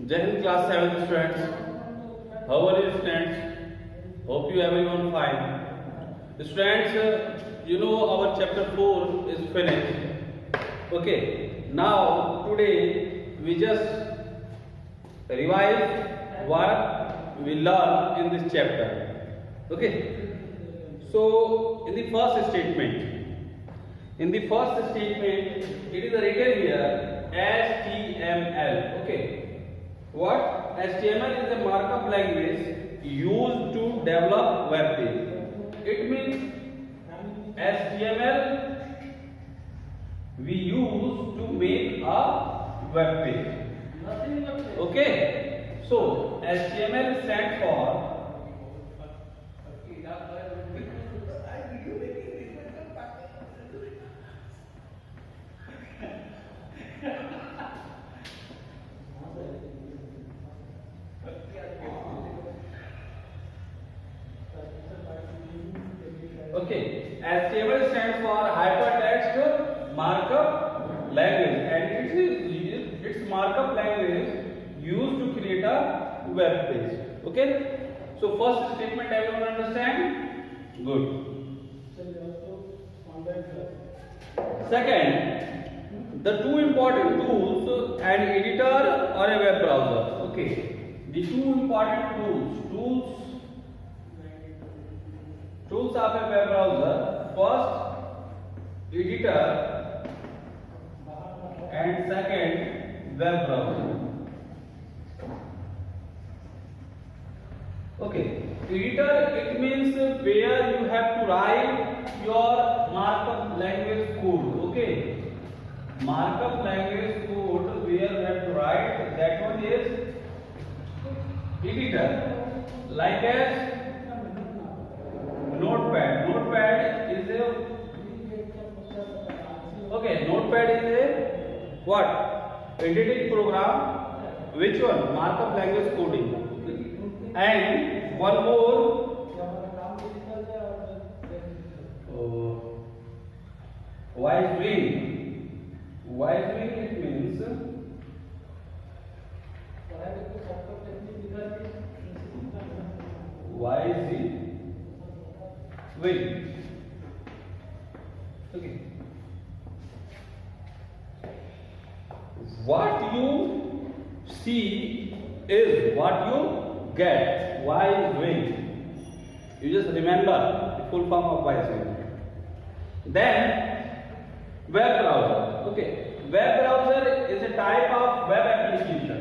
Jai Hind class 7 students. How are you students? Hope you everyone fine. Students, you know our chapter 4 is finished. Okay. Now today we just revise what we learn in this chapter. Okay. So in the first statement, it is written here HTML. Okay. What? HTML is a markup language used to develop web page. It means HTML we use to make a web page. Okay. So HTML stands for HTML stands for Hypertext Markup Language, and its markup language used to create a web page. Okay. So first statement everyone understand? Good. Second, the two important tools, an editor or a web browser. Okay. The two important tools of a web browser. First, editor, and second, web browser. Okay, editor, it means where you have to write your markup language code. Okay, markup language code where you have to write, that one is editor. Like as Notepad. Notepad is a what? Editing program. Which one? Markup language coding. And one more. WYSIWYG. WYSIWYG it means WYSIWYG. Okay. What you see is what you get. WYSIWYG. You just remember the full form of WYSIWYG. Then web browser. Okay. Web browser is a type of web application.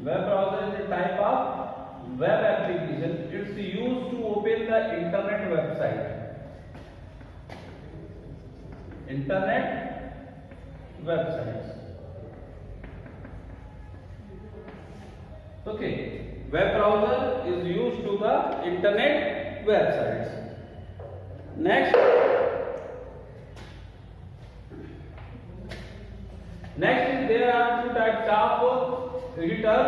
Web browser is a type of web application. It's used to open the internet website. Internet websites. Okay. Web browser is used to the internet websites. Next is there are two types of editor.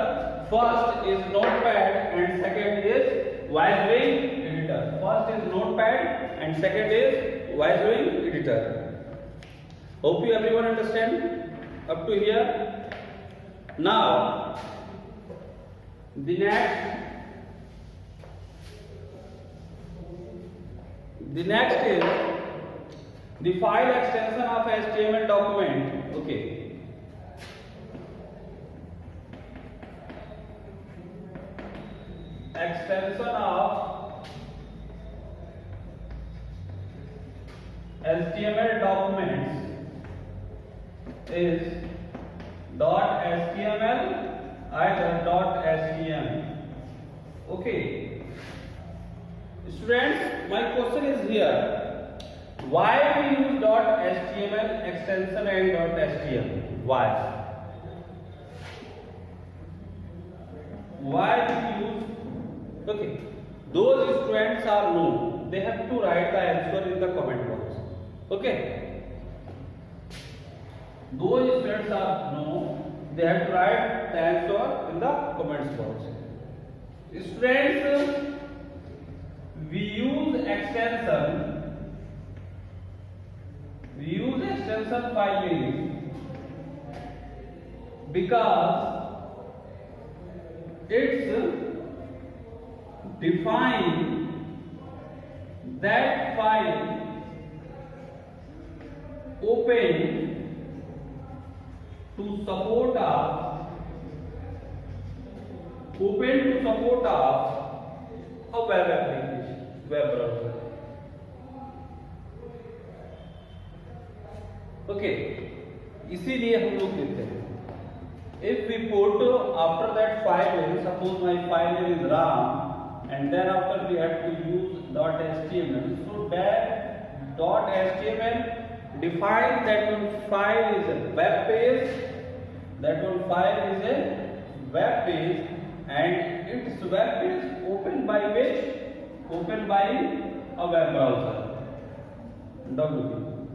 First is Notepad and second is WYSIWYG editor. First is Notepad and second is WYSIWYG editor. Hope you everyone understand up to here. Now the next is the file extension of HTML document. Okay. Extension of HTML documents is .html and .htm. Okay. Students, my question is here. Why we use .html extension and .htm? Why? Why we use? Okay. Those students are known. They have to write the answer in the comment box. Okay. Those students are known. They have to write the answer in the comments box. Students, we use extension filing because it's define that file open to support a web application, web browser. Okay, इसीलिए हम लोग देते हैं if we put after that file name, suppose my file name is ram and then after we have to use .html, so that .html define that one file is a web page, that one file is a web page, and its web page opened by which? Opened by a web browser,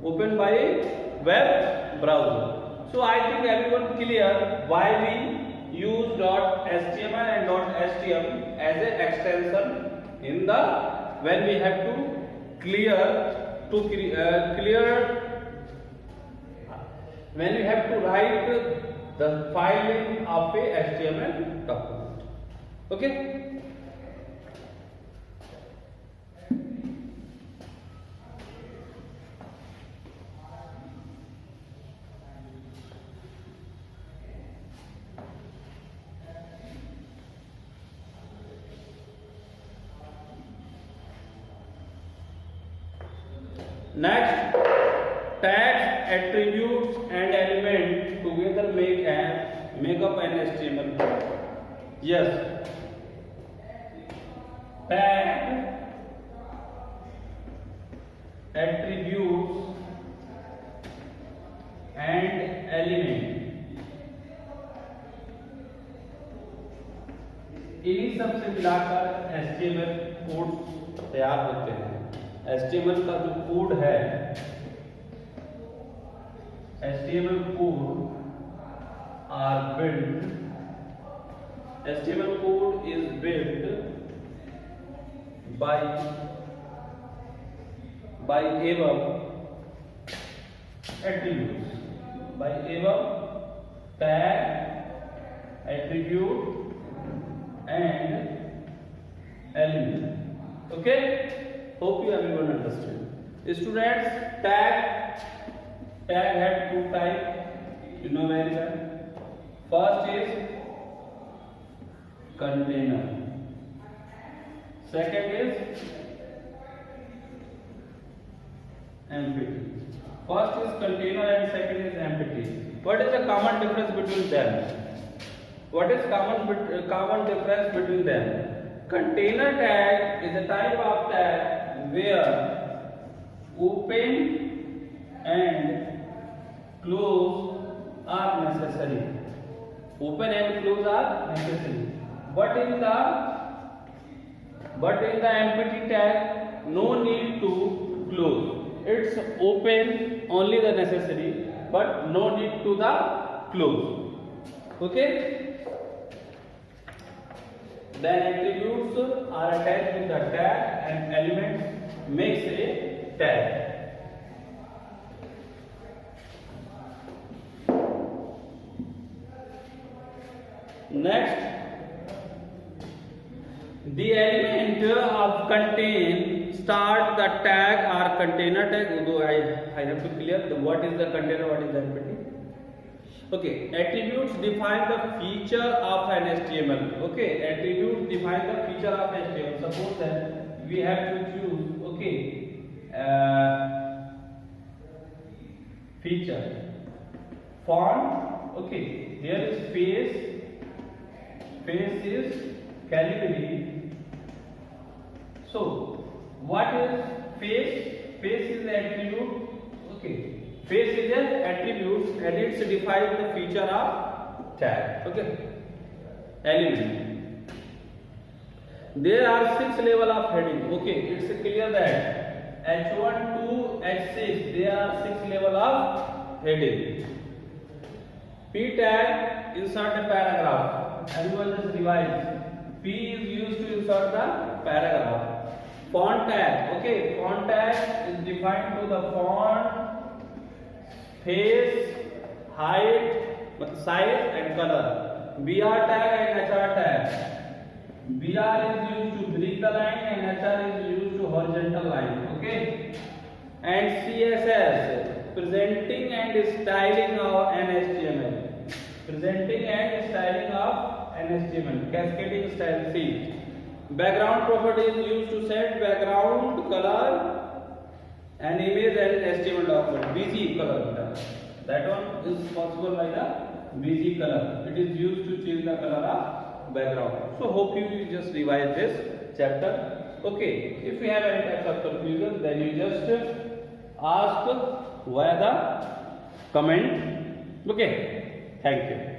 opened by a web browser. So I think everyone clear why we use .html and .html as an extension in the when we have to when we have to write the file name of a HTML document. Okay. Next, tags, attributes and element together make up an HTML file. Yes. Tag, attributes and element इन्हीं सब से मिलाकर HTML code तैयार होते हैं। HTML का जो code है, HTML code are built. HTML code is built by above attributes, by above tag, attribute and element. Okay. Hope you everyone understand. Students, tag had two types. You know very well. First is container. Second is empty. First is container and second is empty. What is the common difference between them? What is common difference between them? Container tag is a type of tag where open and close are necessary. Open and close are necessary. But in the empty tag, no need to close. It's open only the necessary, but no need to the close. Okay. Then attributes are attached with the tag and elements makes a tag. Next, the element of contain start the tag or container tag. Although I have to clear what is the container, what is the empty. Okay, attributes define the feature of an HTML. Okay, attributes define the feature of HTML. Suppose that we have to choose, okay, feature, font. Okay, here is face is calibri. So, what is face? Face is the attribute. Okay. Face is an attribute and it's defines the feature of tag. Okay. Element. There are 6 levels of heading. Okay, it's clear that H1 to H6 there are 6 levels of heading. P tag insert a paragraph. Everyone just revise. P is used to insert the paragraph. Font tag. Okay, font tag is defined to the font, face, height, size and color. BR tag and HR tag. BR is used to vertical line and HR is used to horizontal line. Okay. And CSS, presenting and styling of an HTML. Presenting and styling of an HTML. Cascading style. See. Background property is used to set background color and image and HTML document. BG color. That one is possible by the BG color. It is used to change the color of background. So hope you just revise this chapter. Okay. If you have any types of confusion, then you just ask via the comment. Okay. Thank you.